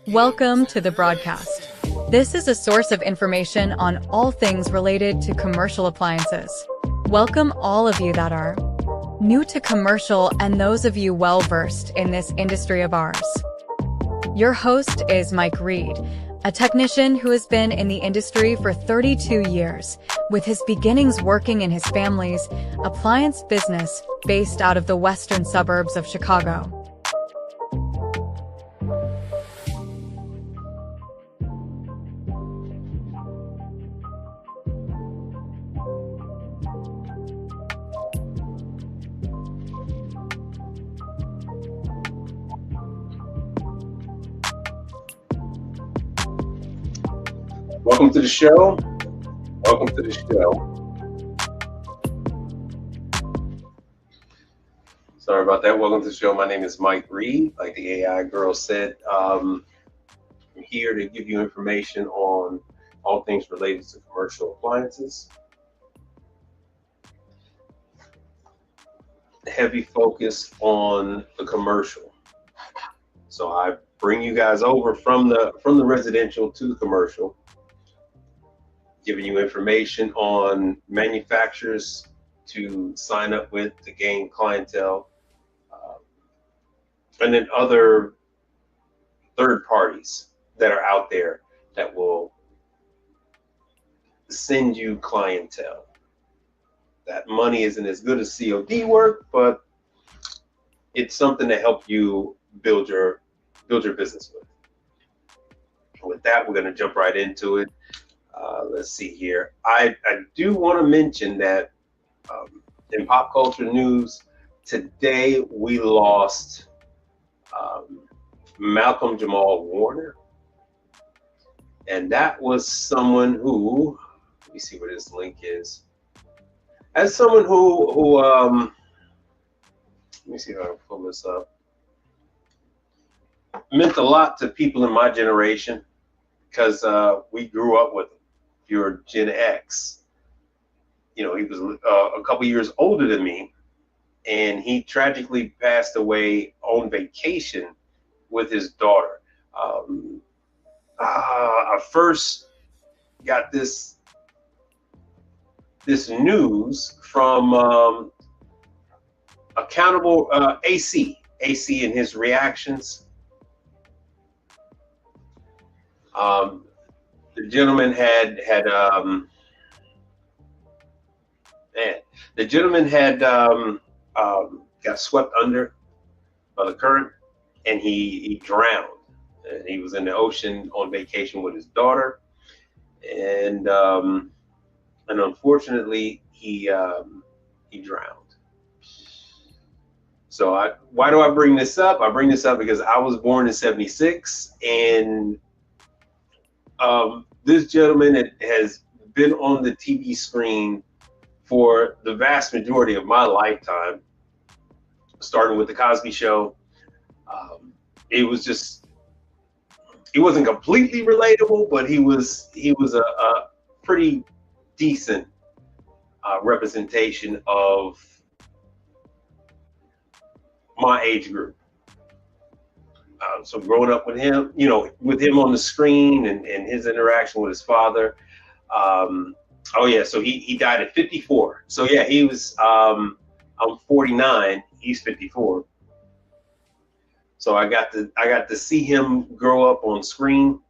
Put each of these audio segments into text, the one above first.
Welcome to the broadcast. This is a source of information on all things related to commercial appliances. Welcome all of you that are new to commercial and those of you well-versed in this industry of ours. Your host is Mike Reed, a technician who has been in the industry for 32 years, with his beginnings working in his family's appliance business based out of the western suburbs of Chicago. Welcome to the show. Welcome to the show. Sorry about that. Welcome to the show. My name is Mike Reed. Like the AI girl said, I'm here to give you information on all things related to commercial appliances. Heavy focus on the commercial. So I bring you guys over from the residential to the commercial, giving you information on manufacturers to sign up with to gain clientele, and then other third parties that are out there that will send you clientele. That money isn't as good as COD work, but it's something to help you build your business with. With that, we're going to jump right into it. Let's see here. I do want to mention that in pop culture news today, we lost Malcolm Jamal Warner. And that was someone who, let me see where this link is. As someone who let me see if I can pull this up. Meant a lot to people in my generation because we grew up with him. If you're Gen X, you know, he was a couple years older than me, and he tragically passed away on vacation with his daughter. I first got this news from Accountable AC and his reactions. The gentleman got swept under by the current, and he drowned. And he was in the ocean on vacation with his daughter, and unfortunately he drowned. So why do I bring this up? I bring this up because I was born in '76, and this gentleman has been on the TV screen for the vast majority of my lifetime, starting with the Cosby Show. It wasn't completely relatable, but he was a pretty decent representation of my age group. So growing up with him, you know, with him on the screen and his interaction with his father. Oh yeah, so he died at 54. So yeah, he was, I'm 49, he's 54. So I got to see him grow up on screen,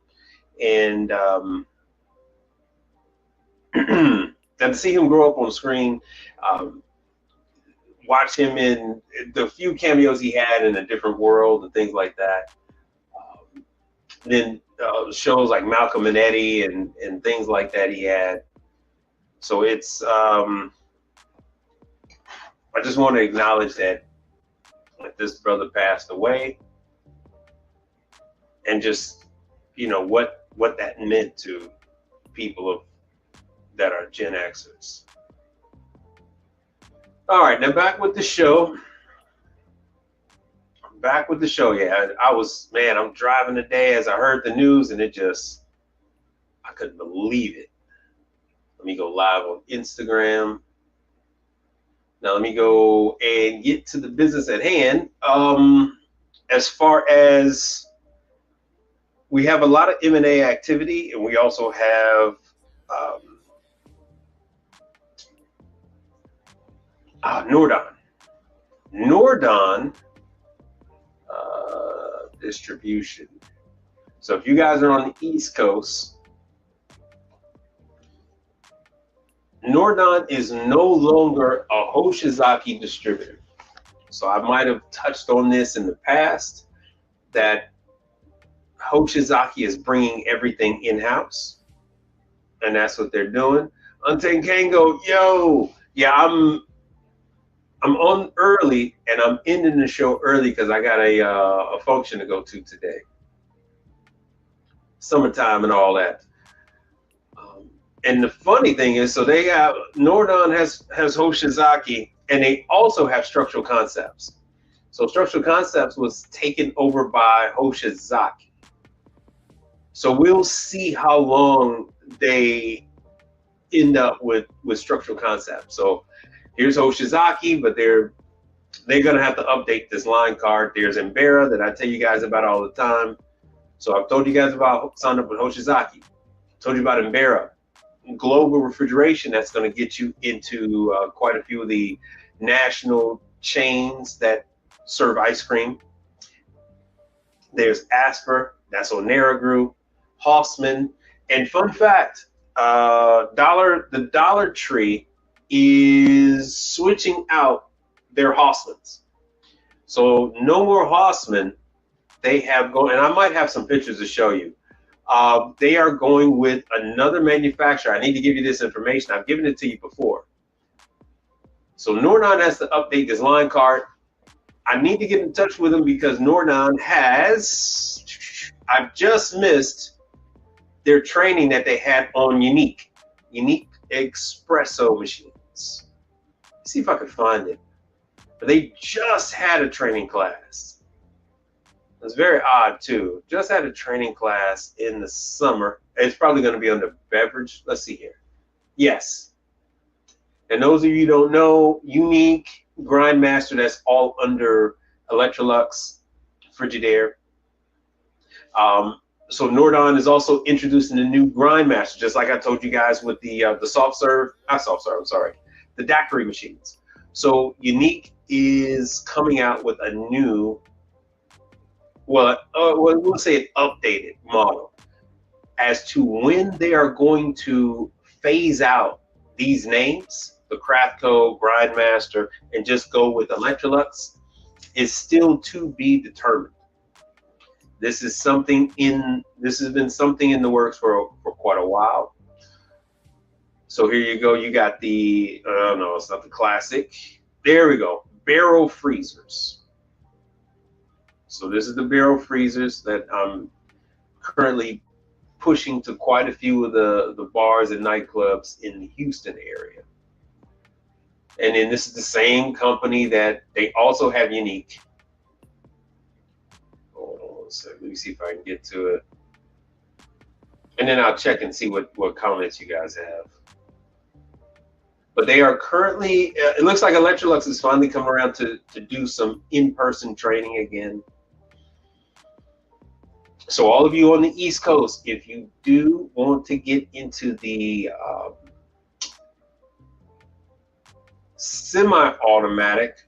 and got to see him grow up on screen. Watch him in the few cameos he had in A Different World and things like that. Then shows like Malcolm and Eddie and things like that he had. So it's, I just want to acknowledge that this brother passed away, and just, you know, what that meant to people that are Gen Xers. All right, now back with the show. Yeah, I'm driving today as I heard the news, and I couldn't believe it. Let me go live on Instagram. Now let me go and get to the business at hand. As far as we have a lot of M&A activity, and we also have Nordon. Nordon distribution. So if you guys are on the East Coast, Nordon is no longer a Hoshizaki distributor. So I might have touched on this in the past, that Hoshizaki is bringing everything in-house, and that's what they're doing. Untankango, yo, yeah, I'm on early, and I'm ending the show early because I got a function to go to today. Summertime and all that. And the funny thing is, so they have, Nordon has Hoshizaki, and they also have Structural Concepts. So Structural Concepts was taken over by Hoshizaki. So we'll see how long they end up with Structural Concepts. So here's Hoshizaki, but they're gonna have to update this line card. There's Embera that I tell you guys about all the time. So I've told you guys about signing up with Hoshizaki. Told you about Embera. Global refrigeration, that's going to get you into quite a few of the national chains that serve ice cream. There's Asper, that's Onera Group, Hoffman, and fun fact, the Dollar Tree is switching out their Hoffmans. So no more Hoffman. They have going, and I might have some pictures to show you. They are going with another manufacturer. I need to give you this information. I've given it to you before. So Nordon has to update this line card. I need to get in touch with them because Nordon has, I've just missed their training that they had on Unique espresso machines. Let's see if I can find it. But they just had a training class. It's very odd too. Just had a training class in the summer. It's probably going to be under beverage. Let's see here. Yes. And those of you who don't know, Unique, Grindmaster, that's all under Electrolux, Frigidaire. So Nordon is also introducing a new Grindmaster, just like I told you guys with the soft serve, not soft serve, I'm sorry, the daiquiri machines. So Unique is coming out with a new, we'll say an updated model as to when they are going to phase out these names, the Craftco, Grindmaster, and just go with Electrolux is still to be determined. This has been something in the works for quite a while. So here you go. You got the, no, it's not the classic. There we go. Barrel freezers. So this is the barrel freezers that I'm currently pushing to quite a few of the bars and nightclubs in the Houston area. And then this is the same company that they also have Unique. Hold on one second. Let me see if I can get to it. And then I'll check and see what comments you guys have. But they are currently, it looks like Electrolux is finally coming around to do some in-person training again. So all of you on the East Coast, if you do want to get into the semi-automatic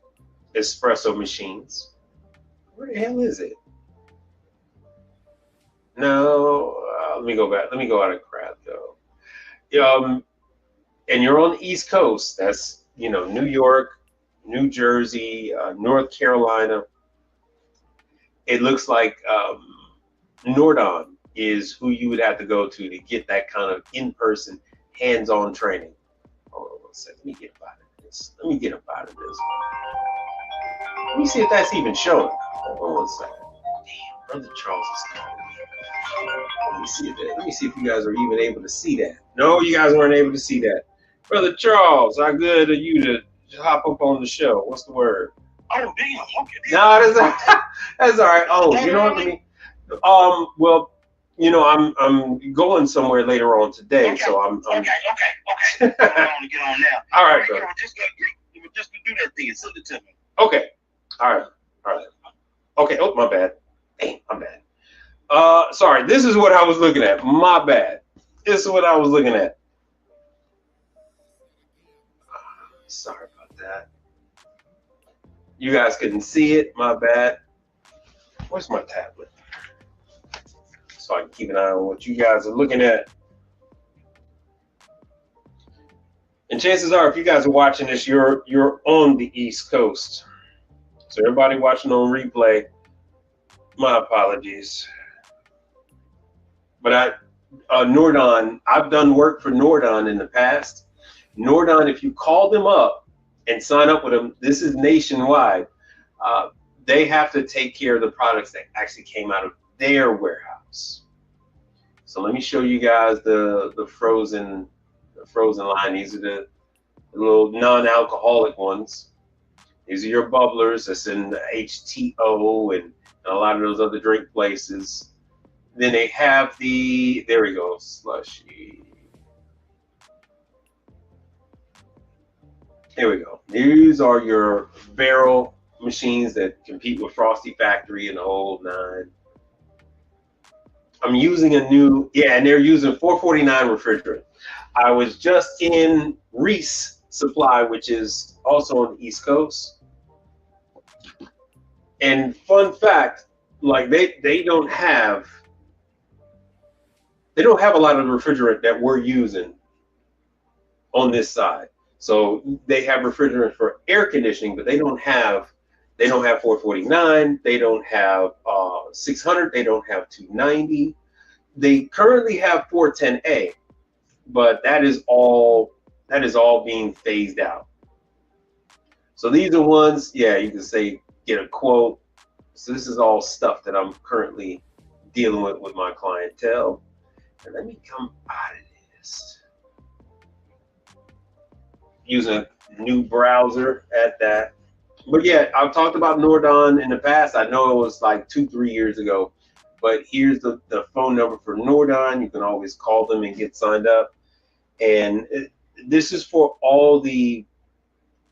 espresso machines, where the hell is it? No, let me go back. Let me go out of Craftco. And you're on the East Coast. That's, you know, New York, New Jersey, North Carolina. It looks like Nordon is who you would have to go to get that kind of in-person, hands-on training. Hold on one second. Let me get up out of this. Let me get up out of this. Let me see if that's even showing. Hold on one second. Damn, Brother Charles is calling me. Let me see if you guys are even able to see that. No, you guys weren't able to see that. Brother Charles, how good are you to hop up on the show? What's the word? Oh, damn. Okay. No, that's all right. Oh, you know what I mean? Well, you know, I'm going somewhere later on today, Okay. so I'm Okay. I want to get on now. All right, brother. Just to do that thing, send it to me. Okay. All right. Okay. Oh, my bad. Damn, my bad. Sorry, this is what I was looking at. My bad. This is what I was looking at. Sorry about that. You guys couldn't see it. My bad. Where's my tablet? So I can keep an eye on what you guys are looking at. And chances are, if you guys are watching this, you're on the East Coast. So everybody watching on replay, my apologies. But Nordon, I've done work for Nordon in the past. Nordon, if you call them up and sign up with them, this is nationwide. They have to take care of the products that actually came out of their warehouse. So let me show you guys the frozen line. These are the little non-alcoholic ones. These are your bubblers. That's in the HTO and a lot of those other drink places. Then they have the, there we go, slushy. Here we go. These are your barrel machines that compete with Frosty Factory and the whole nine. I'm using a new, yeah, and they're using 449 refrigerant. I was just in Reese Supply, which is also on the East Coast. And fun fact, like they don't have a lot of the refrigerant that we're using on this side. So they have refrigerant for air conditioning, but they don't have 449, they don't have 600, they don't have 290. They currently have 410A, but that is all being phased out. So these are ones, yeah, you can say get a quote. So this is all stuff that I'm currently dealing with my clientele. And let me come out of this. Using a new browser at that. But yeah, I've talked about Nordon in the past. I know it was like 2-3 years ago, but here's the phone number for Nordon. You can always call them and get signed up. And this is for all the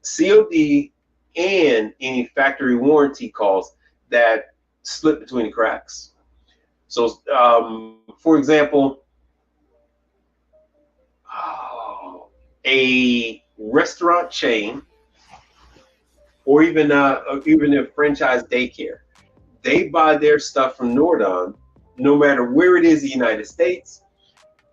COD and any factory warranty calls that slip between the cracks. So, for example, a restaurant chain, or even a franchise daycare, they buy their stuff from Nordon, no matter where it is in the United States,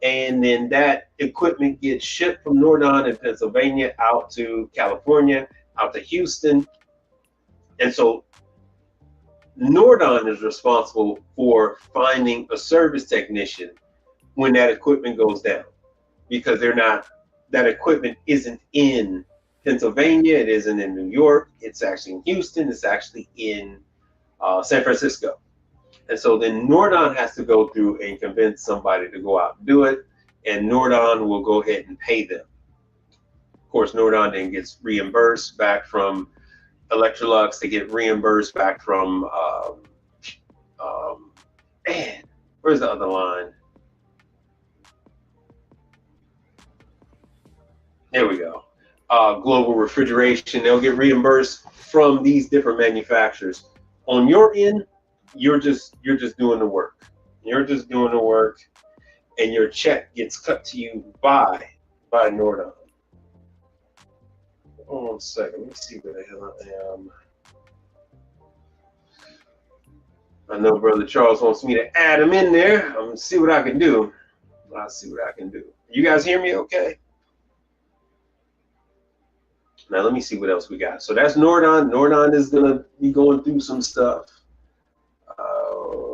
and then that equipment gets shipped from Nordon in Pennsylvania out to California, out to Houston, and so Nordon is responsible for finding a service technician when that equipment goes down, because that equipment isn't in Pennsylvania, it isn't in New York, it's actually in Houston, it's actually in San Francisco. And so then Nordon has to go through and convince somebody to go out and do it, and Nordon will go ahead and pay them. Of course, Nordon then gets reimbursed back from Electrolux, to get reimbursed back from, man, where's the other line? There we go. Global Refrigeration, they'll get reimbursed from these different manufacturers. On your end, you're just doing the work. You're just doing the work, and your check gets cut to you by Nordon. Hold on 1 second. Let me see where the hell I am. I know Brother Charles wants me to add him in there. I'm gonna see what I can do. I'll see what I can do. You guys hear me okay? Now let me see what else we got. So that's Nordon. Nordon is gonna be going through some stuff.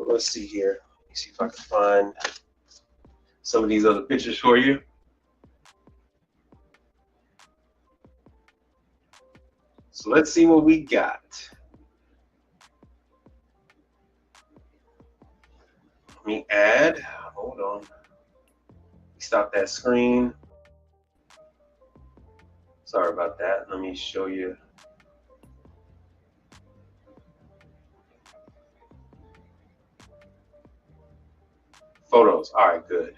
Let's see here. Let me see if I can find some of these other pictures for you. So let's see what we got. Let me add. Hold on. Stop that screen. Sorry about that. Let me show you. Photos. All right, good.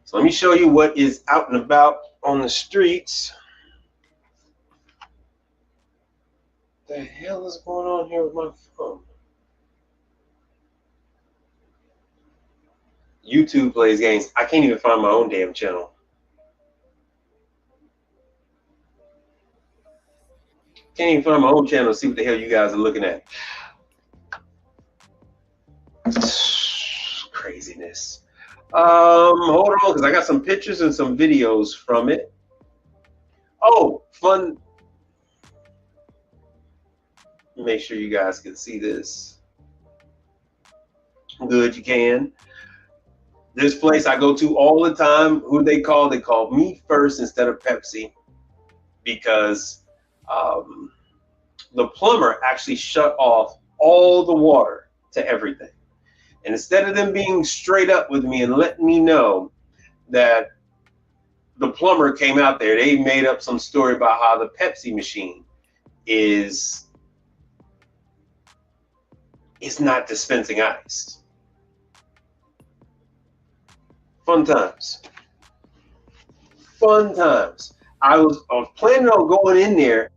So let me show you what is out and about on the streets. What the hell is going on here with my phone? YouTube plays games. I can't even find my own damn channel. Can't even find my own channel to see what the hell you guys are looking at. Craziness. Hold on, because I got some pictures and some videos from it. Oh, fun. Make sure you guys can see this. Good, you can. This place I go to all the time, who they call me first instead of Pepsi, because the plumber actually shut off all the water to everything. And instead of them being straight up with me and letting me know that the plumber came out there, they made up some story about how the Pepsi machine is not dispensing ice. Fun times. Fun times. I was planning on going in there.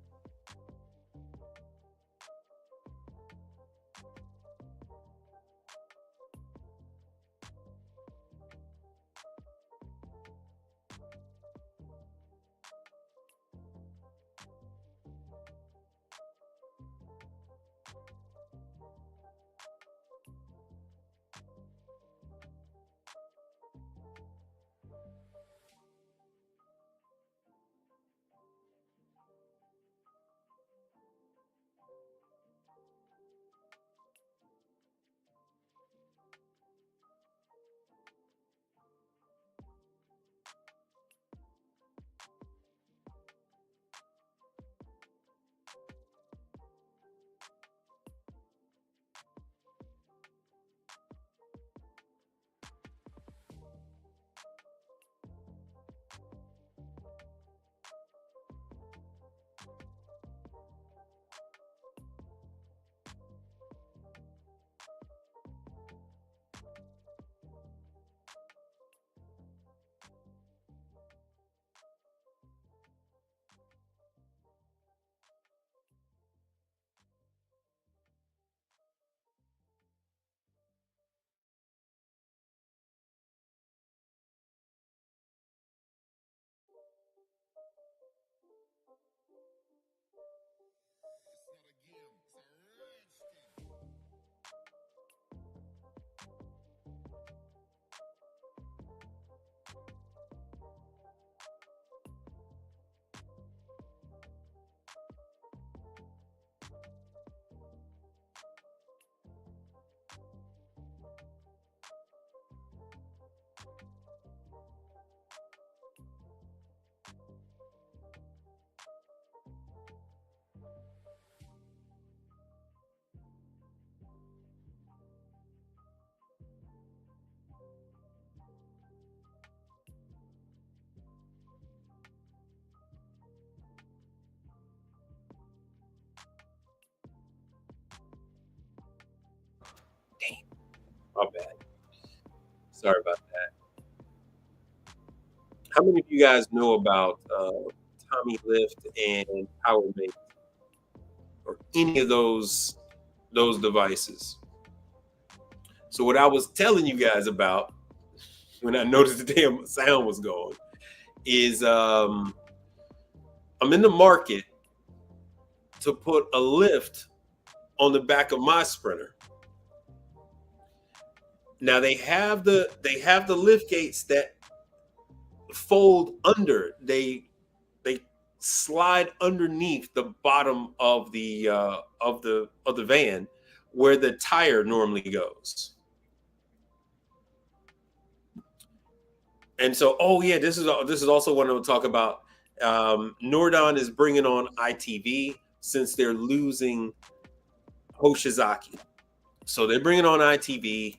My bad. Sorry about that. How many of you guys know about Tommy Lift and Power Mate or any of those devices? So what I was telling you guys about when I noticed the damn sound was going is I'm in the market to put a lift on the back of my Sprinter. Now they have the lift gates that fold under. They slide underneath the bottom of the van where the tire normally goes. And so, oh yeah, this is also what I will talk about. Nordon is bringing on ITV since they're losing Hoshizaki. So they're bringing on ITV.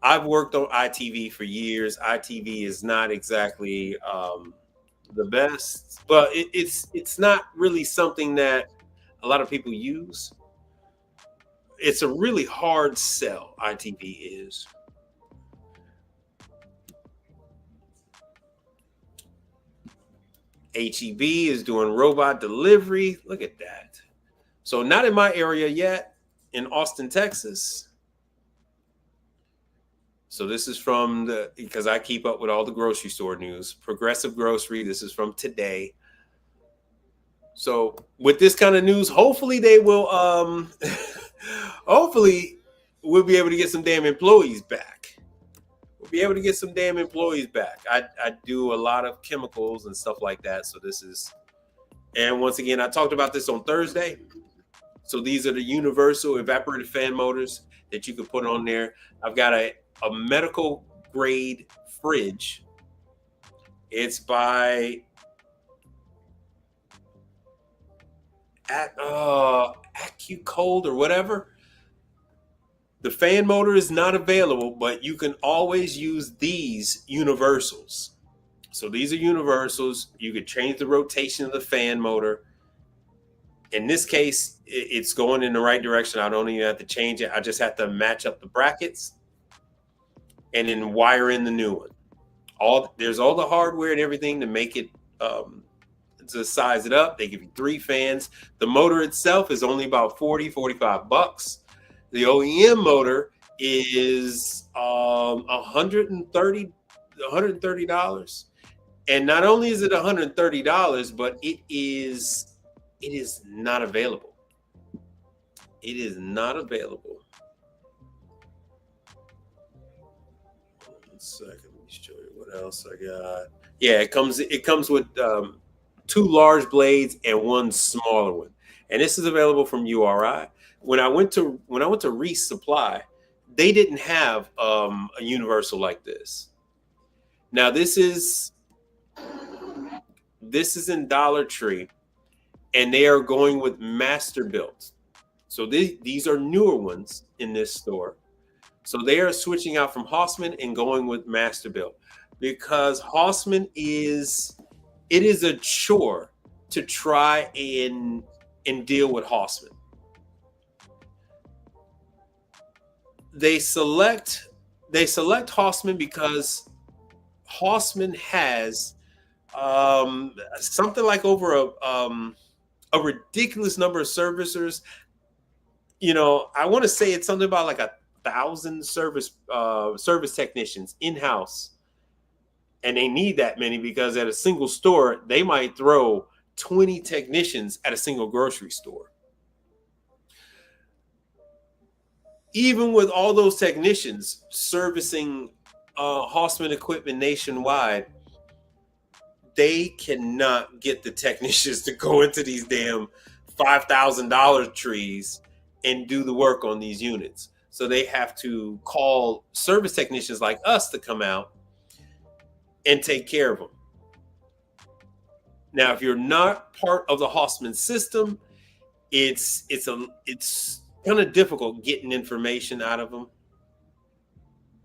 I've worked on ITV for years. ITV is not exactly the best, but it's not really something that a lot of people use. It's a really hard sell. ITV is. HEB is doing robot delivery. Look at that. So not in my area yet, in Austin, Texas. So this is from because I keep up with all the grocery store news. Progressive Grocery. This is from today. So with this kind of news, hopefully they will hopefully we'll be able to get some damn employees back. We'll be able to get some damn employees back. I do a lot of chemicals and stuff like that. So this is, and once again, I talked about this on Thursday. So these are the universal evaporative fan motors that you can put on there. I've got a medical grade fridge. It's by AccuCold or whatever. The fan motor is not available, but you can always use these universals. So these are universals. You could change the rotation of the fan motor. In this case, it's going in the right direction. I don't even have to change it. I just have to match up the brackets and then wire in the new one. There's all the hardware and everything to make it to size it up. They give you 3 fans. The motor itself is only about $45. The OEM motor is $130. And not only is it $130, but it is not available. It is not available. One second, let me show you what else I got. Yeah, it comes with 2 large blades and 1 smaller one. And this is available from URI. When I went to Reese Supply, they didn't have a universal like this. Now this is in Dollar Tree, and they are going with master built. So these are newer ones in this store. So they are switching out from Hossmann and going with master built, because Hossmann is a chore to try and deal with Hossmann. They select Hossmann because Hossmann has something like over a ridiculous number of servicers. You know, I want to say it's something about like 1,000 service technicians in-house, and they need that many because at a single store they might throw 20 technicians at a single grocery store. Even with all those technicians servicing Hossmann equipment nationwide, they cannot get the technicians to go into these damn $5,000 trees and do the work on these units. So they have to call service technicians like us to come out and take care of them. Now, if you're not part of the Hossmann system, it's kind of difficult getting information out of them,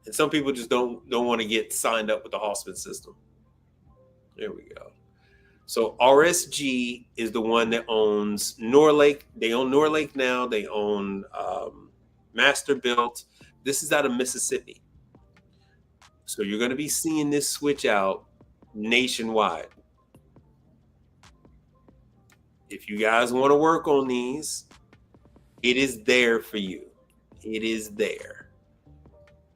and some people just don't want to get signed up with the Hossmann system. There we go. So RSG is the one that owns Norlake. They own Norlake now. They own Master Built. This is out of Mississippi. So you're going to be seeing this switch out nationwide. If you guys want to work on these, it is there for you. It is there.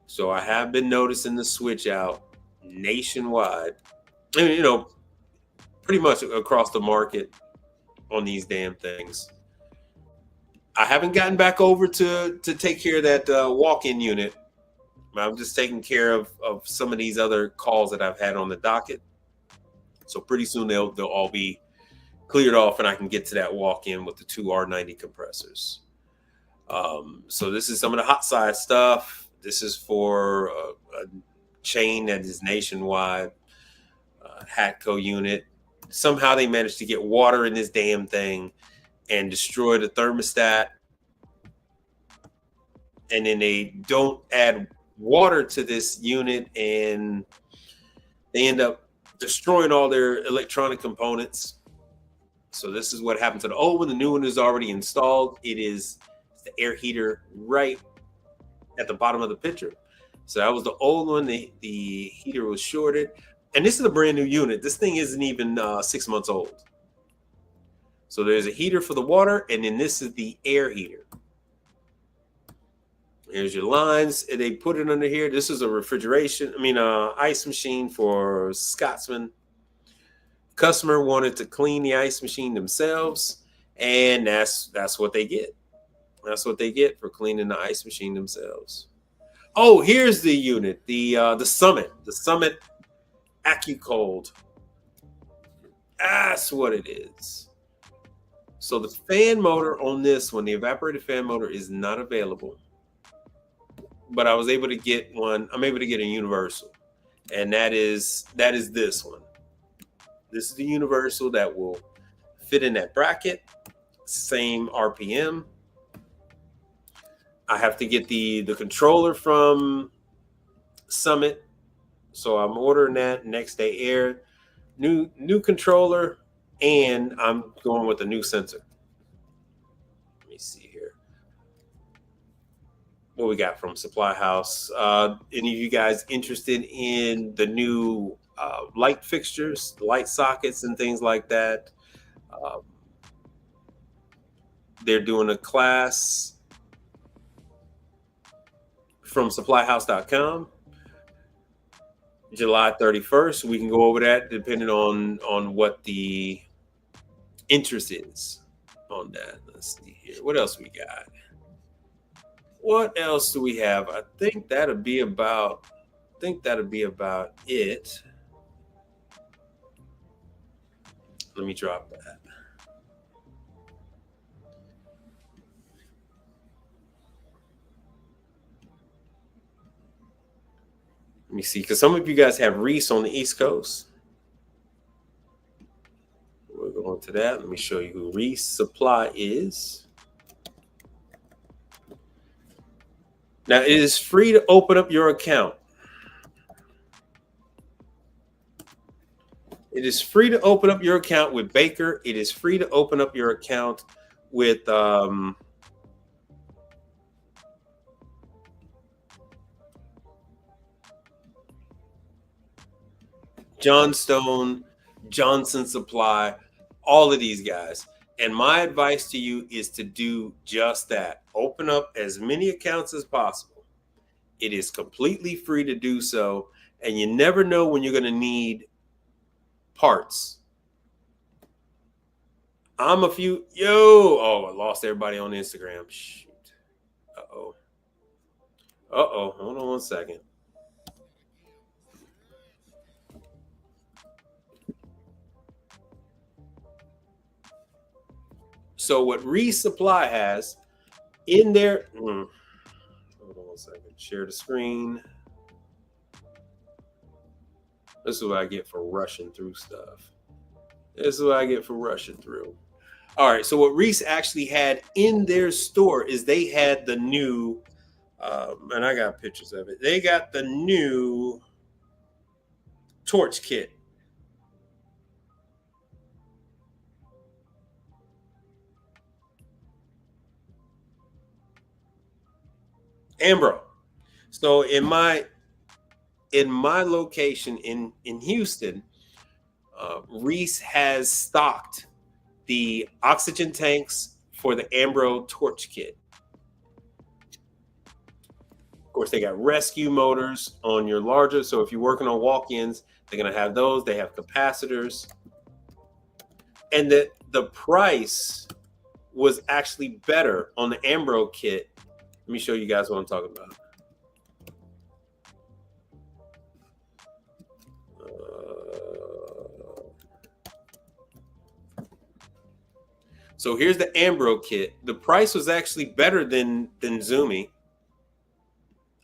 So I have been noticing the switch out nationwide. And, you know, pretty much across the market on these damn things. I haven't gotten back over to take care of that walk-in unit. I'm just taking care of some of these other calls that I've had on the docket. So pretty soon they'll all be cleared off, and I can get to that walk-in with the 2 R90 compressors. So this is some of the hot side stuff. This is for a chain that is nationwide, Hvac unit. Somehow they managed to get water in this damn thing and destroy the thermostat. And then they don't add water to this unit, and they end up destroying all their electronic components. So this is what happened to the old one. The new one is already installed. It's the air heater right at the bottom of the picture. So that was the old one. The heater was shorted. And this is a brand new unit. This thing isn't even 6 months old. So there's a heater for the water, and then this is the air heater. Here's your lines. They put it under here. This is a ice machine for Scotsman. Customer wanted to clean the ice machine themselves, and that's what they get. That's what they get for cleaning the ice machine themselves. Oh, here's the unit, the Summit, AccuCold. That's what it is. So the fan motor on this one, the evaporated fan motor, is not available. But I was able to get one. I'm able to get a universal, and that is this one. This is the universal that will fit in that bracket. Same RPM. I have to get the controller from Summit, so I'm ordering that next day air. New controller, and I'm going with a new sensor. Let me see here what we got from Supply House. Any of you guys interested in the new light fixtures, light sockets, and things like that? They're doing a class from supplyhouse.com. July 31st. We can go over that depending on what the interest is on that. Let's see here. What else we got? What else do we have? I think that'll be about it. Let me drop that. Let me see, because some of you guys have Reese on the East Coast. We're going to that. Let me show you who Reese Supply is. Now, it is free to open up your account. It is free to open up your account with Baker. It is free to open up your account with Johnstone, Johnson Supply, all of these guys. And my advice to you is to do just that. Open up as many accounts as possible. It is completely free to do so. And you never know when you're going to need parts. I lost everybody on Instagram. Shoot. Uh-oh. Hold on one second. So what Resupply has in there, hold on one second, share the screen. This is what I get for rushing through stuff. All right, so what Reese actually had in their store is they had the new, and I got pictures of it. They got the new torch kit. Ambro. So in my location in Houston, Reese has stocked the oxygen tanks for the Ambro torch kit. Of course, they got rescue motors on your larger. So if you're working on walk-ins, they're going to have those. They have capacitors. And the price was actually better on the Ambro kit. Let me show you guys what I'm talking about. So here's the Ambro kit. The price was actually better than Zoomy.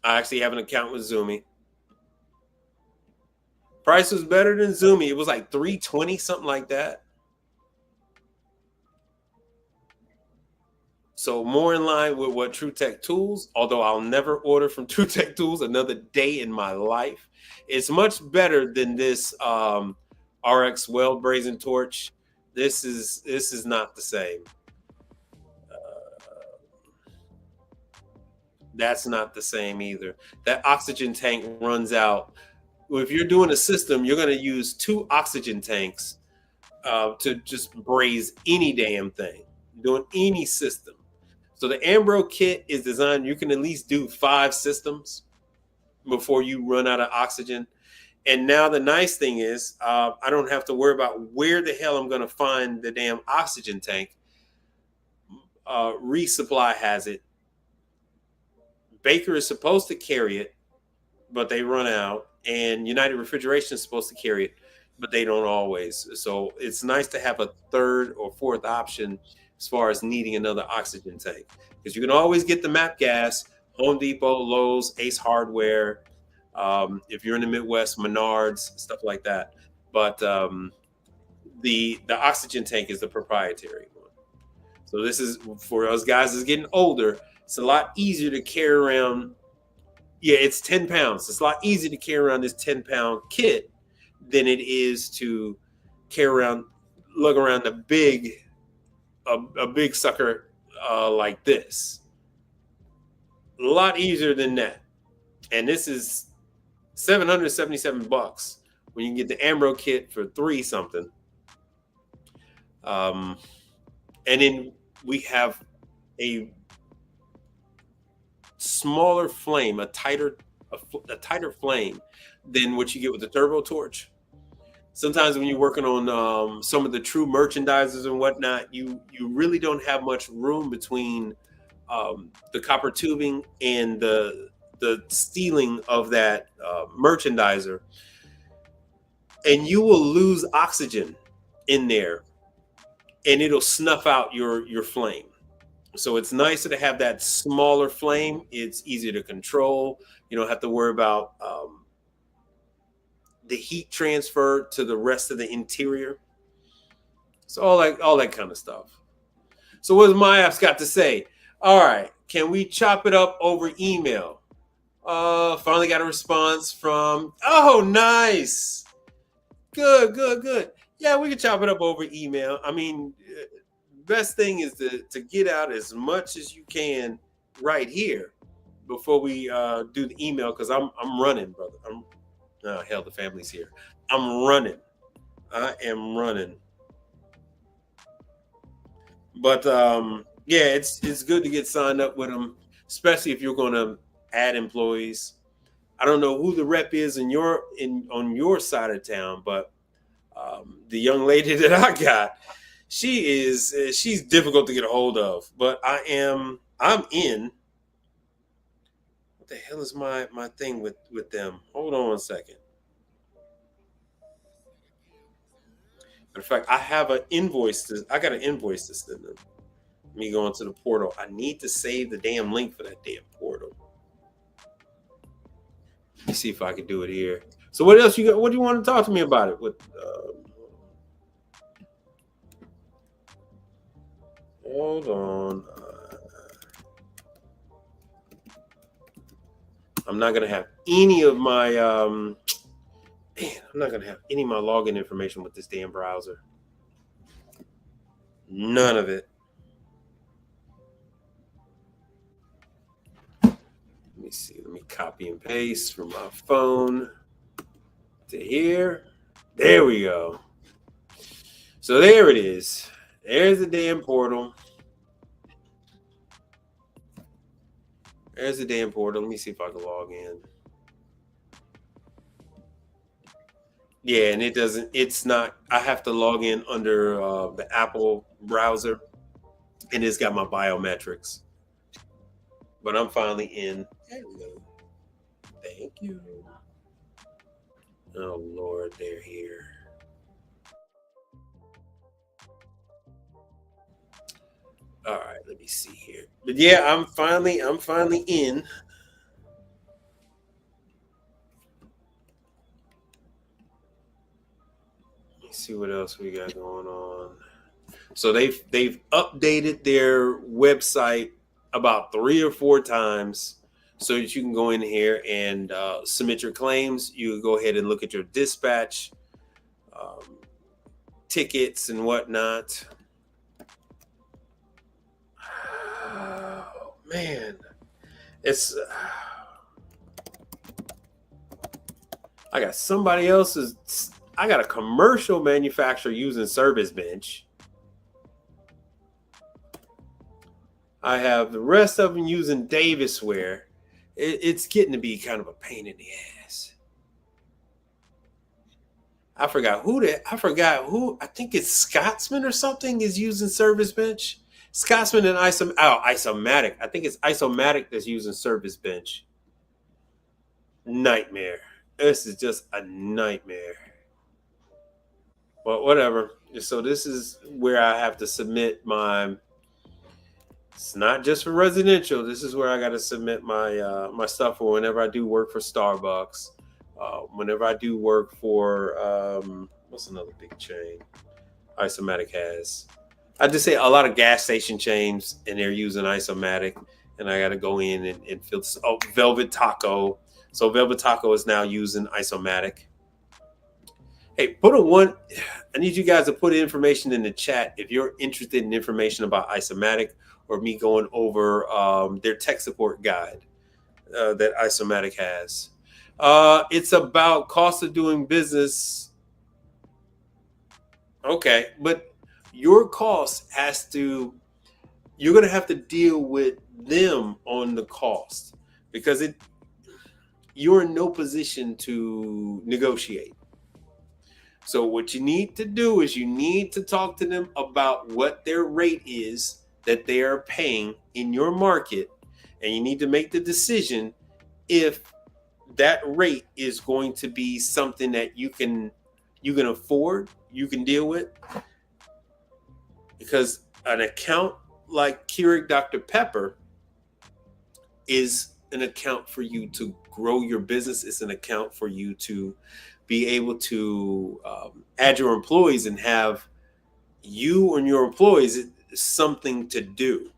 I actually have an account with Zoomy. Price was better than Zoomy. It was like $320, something like that. So more in line with what True Tech Tools, although I'll never order from True Tech Tools another day in my life. It's much better than this RX Weld Brazen Torch. This is not the same. That's not the same either. That oxygen tank runs out. If you're doing a system, you're going to use 2 oxygen tanks to just braze any damn thing, doing any system. So the Ambro kit is designed, you can at least do 5 systems before you run out of oxygen. And now the nice thing is, I don't have to worry about where the hell I'm going to find the damn oxygen tank. Resupply has it. Baker is supposed to carry it, but they run out. And United Refrigeration is supposed to carry it, but they don't always. So it's nice to have a third or fourth option as far as needing another oxygen tank, because you can always get the MAP gas, Home Depot, Lowe's, Ace Hardware. If you're in the Midwest, Menards, stuff like that. But the oxygen tank is the proprietary one. So this is for us guys that's getting older. It's a lot easier to carry around. Yeah, it's 10 pounds. It's a lot easier to carry around this 10-pound kit than it is to lug around a big sucker like this. A lot easier than that. And this is $777 when you can get the Ambro kit for $3 something. And then we have a smaller flame, a tighter flame than what you get with the turbo torch. Sometimes when you're working on some of the true merchandisers and whatnot, you really don't have much room between the copper tubing and the steeling of that merchandiser, and you will lose oxygen in there, and it'll snuff out your flame. So it's nicer to have that smaller flame. It's easier to control. You don't have to worry about the heat transfer to the rest of the interior. So all that kind of stuff. So what does my apps got to say? All right, can we chop it up over email? Finally got a response from, oh, nice. Good. Yeah, we can chop it up over email. I mean, best thing is to get out as much as you can right here before we do the email, because I'm running, brother. Hell, the family's here. I'm running. I am running. But yeah, it's good to get signed up with them, especially if you're going to add employees. I don't know who the rep is on your side of town, but the young lady that I got, she's difficult to get a hold of. But I'm in. What the hell is my thing with them? Hold on one second. Matter of fact, I got an invoice to send them. Me going to the portal. I need to save the damn link for that damn portal. Let me see if I can do it here. So what else you got? What do you want to talk to me about it? With hold on. I'm not gonna have any of my I'm not gonna have any of my login information with this damn browser. None of it. Let me see. Let me copy and paste from my phone to here. There we go. So there it is. There's the damn portal. There's the damn portal. Let me see if I can log in. Yeah, and it's not, I have to log in under the Apple browser, and it's got my biometrics. But I'm finally in. There we go. Thank you. Oh, Lord, they're here. All right, let me see here. But yeah, I'm finally in. Let's see what else we got going on. So they've updated their website about 3 or 4 times so that you can go in here and submit your claims. You can go ahead and look at your dispatch tickets and whatnot. Oh, man. It's I got somebody else's. I got a commercial manufacturer using Service Bench. I have the rest of them using Davis ware. It's getting to be kind of a pain in the ass. I forgot who. I think it's Scotsman or something is using Service Bench. Scotsman and Isomatic. I think it's Isomatic that's using Service Bench. Nightmare. This is just a nightmare. Well, whatever. So this is where I have to submit my. It's not just for residential. This is where I got to submit my my stuff for whenever I do work for Starbucks. Whenever I do work for what's another big chain Isomatic has. I just say a lot of gas station chains and they're using Isomatic, and I got to go in and fill this. Oh, Velvet Taco. So Velvet Taco is now using Isomatic. Hey, put a one. I need you guys to put information in the chat if you're interested in information about Isomatic or me going over their tech support guide that Isomatic has. It's about cost of doing business. Okay, but your cost you're going to have to deal with them on the cost because you're in no position to negotiate. So what you need to do is you need to talk to them about what their rate is that they are paying in your market, and you need to make the decision if that rate is going to be something that you can afford, you can deal with. Because an account like Keurig Dr. Pepper is an account for you to grow your business. It's an account for you to be able to add your employees and have you and your employees something to do.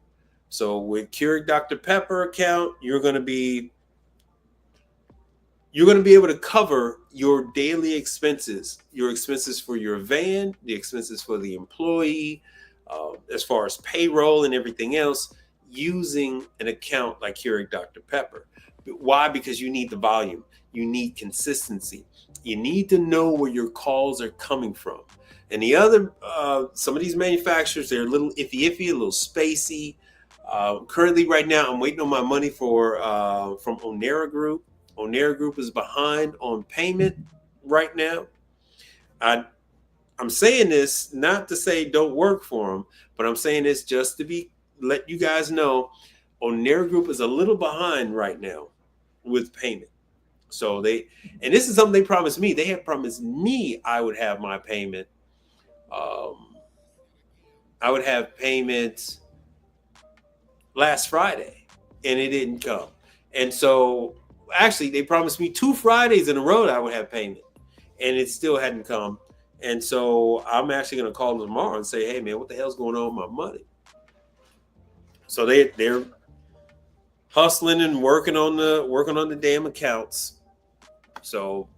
So with Keurig Dr. Pepper account, you're going to be able to cover your daily expenses, your expenses for your van, the expenses for the employee, as far as payroll and everything else, using an account like Keurig Dr. Pepper. Why? Because you need the volume. You need consistency. You need to know where your calls are coming from. And the other, some of these manufacturers, they're a little iffy, a little spacey. Currently, right now, I'm waiting on my money from Onera Group. Onera Group is behind on payment right now. I'm saying this not to say don't work for them, but I'm saying this just to let you guys know, Onera Group is a little behind right now with payment. So and this is something they promised me. They had promised me I would have my payment. I would have payment last Friday, and it didn't come. And so actually they promised me 2 Fridays in a row that I would have payment, and it still hadn't come. And so I'm actually going to call them tomorrow and say, hey man, what the hell's going on with my money? So they're hustling and working on the damn accounts. So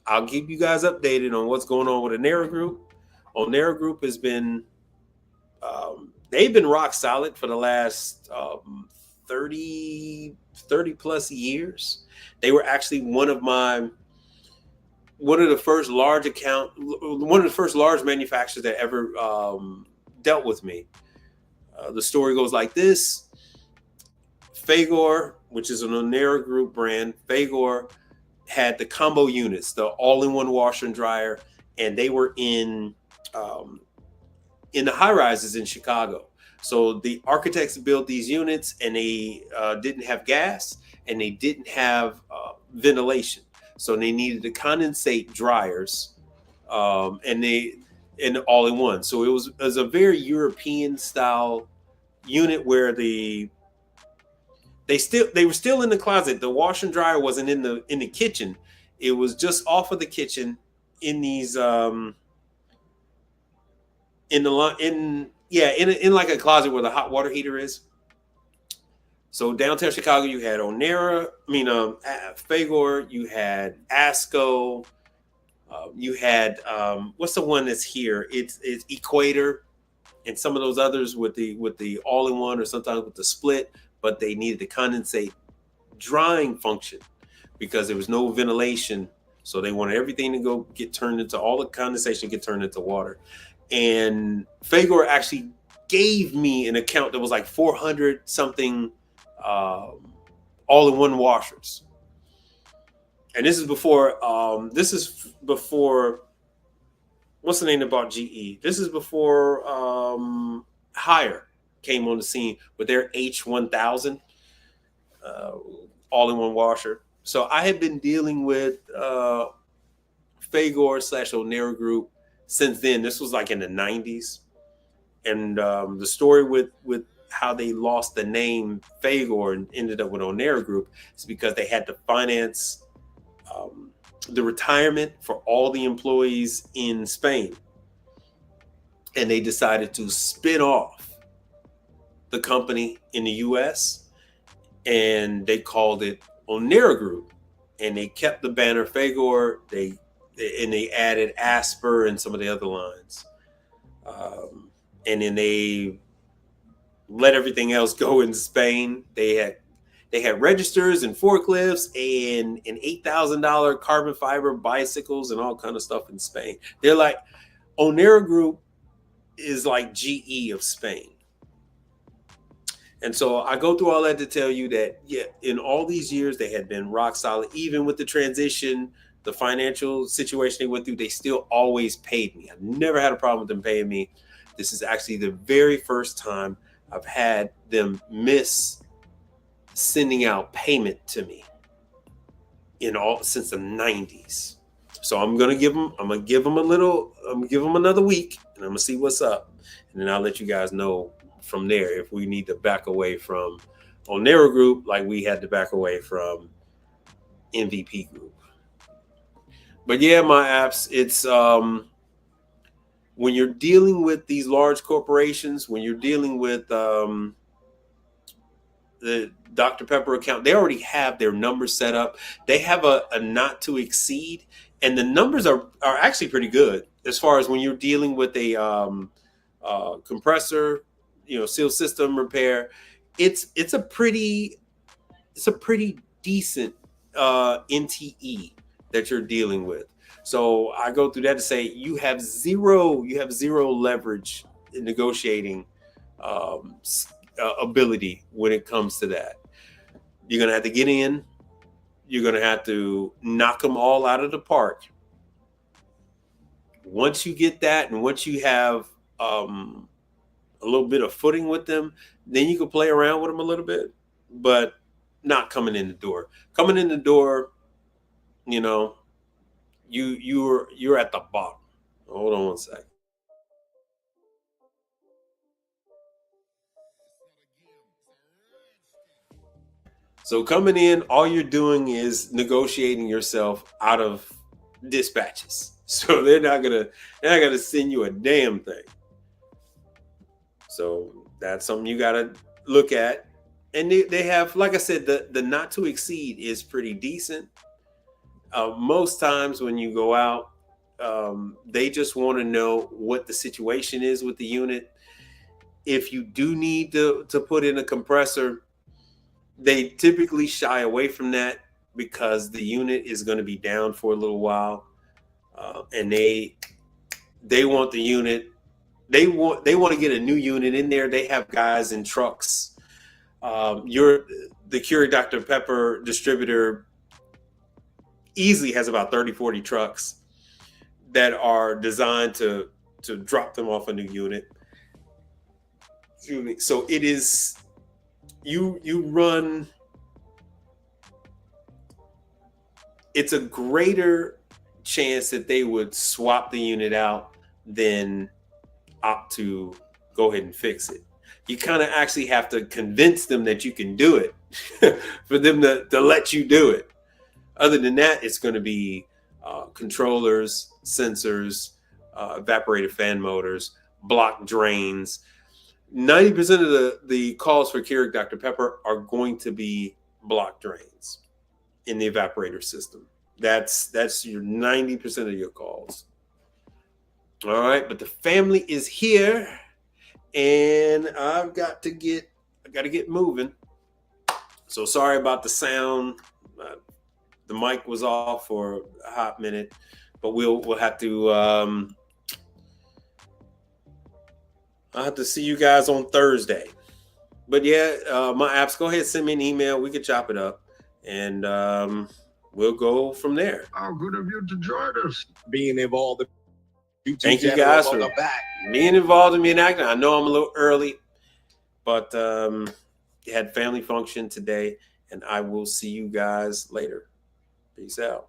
I'll keep you guys updated on what's going on with Onera Group. Onera Group has been they've been rock solid for the last 30 plus years. They were actually one of the first large manufacturers that ever dealt with me. The story goes like this. Hvac, which is an Onera Group brand, Hvac had the combo units, the all-in-one washer and dryer, and they were in the high rises in Chicago. So the architects built these units, and they didn't have gas, and they didn't have ventilation. So they needed to condensate dryers, and all in one. So it was a very European style unit where they were still in the closet. The washer and dryer wasn't in the kitchen. It was just off of the kitchen in these in like a closet where the hot water heater is. So downtown Chicago, you had Hvac, you had Asco, you had what's the one that's here? It's Equator, and some of those others with the all-in-one or sometimes with the split, but they needed the condensate drying function because there was no ventilation. So they wanted everything to get turned into all the condensation get turned into water. And Hvac actually gave me an account that was like 400 something all-in-one washers. And this is before what's the name that bought GE? This is before Hire came on the scene with their H1000 all-in-one washer. So I had been dealing with Hvac / Onera Group since then. This was like in the 90s. And the story with how they lost the name Hvac and ended up with Onera Group is because they had to finance the retirement for all the employees in Spain. And they decided to spin off the company in the US, and they called it Onera Group. And they kept the banner Hvac. They added Asper and some of the other lines. And then they let everything else go in Spain. They had registers and forklifts and $8,000 carbon fiber bicycles and all kind of stuff in Spain. They're like, Onera Group is like GE of Spain. And so I go through all that to tell you that, yeah, in all these years, they had been rock solid. Even with the transition, the financial situation they went through, they still always paid me. I've never had a problem with them paying me. This is actually the very first time I've had them miss sending out payment to me since the 90s. So I'm gonna give them another week, and I'm gonna see what's up, and then I'll let you guys know from there if we need to back away from Onera Group like we had to back away from MVP Group. But yeah, my apps, it's when you're dealing with these large corporations, when you're dealing with the Dr. Pepper account, they already have their numbers set up. They have a not to exceed, and the numbers are actually pretty good as far as when you're dealing with a compressor, seal system repair. It's a pretty decent NTE that you're dealing with. So I go through that to say you have zero leverage in negotiating ability when it comes to that. You're gonna have to get in. You're gonna have to knock them all out of the park. Once you get that, and once you have a little bit of footing with them, then you can play around with them a little bit, but not coming in the door. Coming in the door, you're at the bottom. Hold on one second. So coming in, all you're doing is negotiating yourself out of dispatches. So they're not gonna send you a damn thing. So that's something you gotta look at. And they have, like I said, the not to exceed is pretty decent. Most times when you go out, they just want to know what the situation is with the unit. If you do need to put in a compressor, they typically shy away from that because the unit is going to be down for a little while, and they want the unit. They want to get a new unit in there. They have guys in trucks. The Keurig Dr. Pepper distributor easily has about 30-40 trucks that are designed to drop them off a new unit. So it is, you run, it's a greater chance that they would swap the unit out than opt to go ahead and fix it. You kind of actually have to convince them that you can do it for them to let you do it. Other than that, it's going to be controllers, sensors, evaporator fan motors, block drains. 90% of the calls for Keurig Dr. Pepper are going to be block drains in the evaporator system. That's your 90% of your calls. All right, but the family is here, and I've got to get moving. So sorry about the sound. The mic was off for a hot minute, but we'll have to I'll have to see you guys on Thursday. But yeah, my apps, go ahead, send me an email. We can chop it up. And we'll go from there. How good of you to join us. Being involved. Thank you guys for being involved in me and acting. I know I'm a little early, but had family function today, and I will see you guys later. Peace out.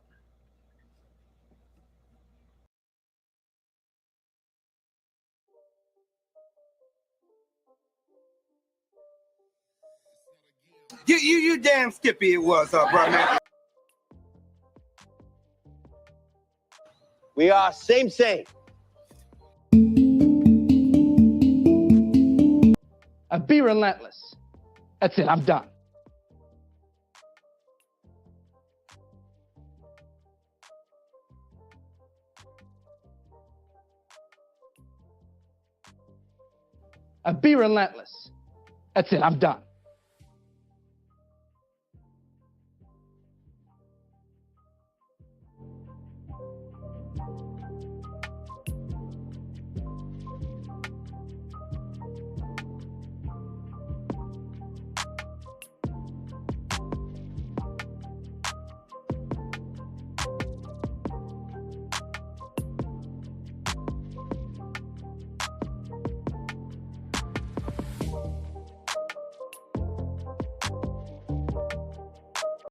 You damn skippy it was, bro, man. We are same. Be relentless. That's it. I'm done. Be relentless. That's it. I'm done.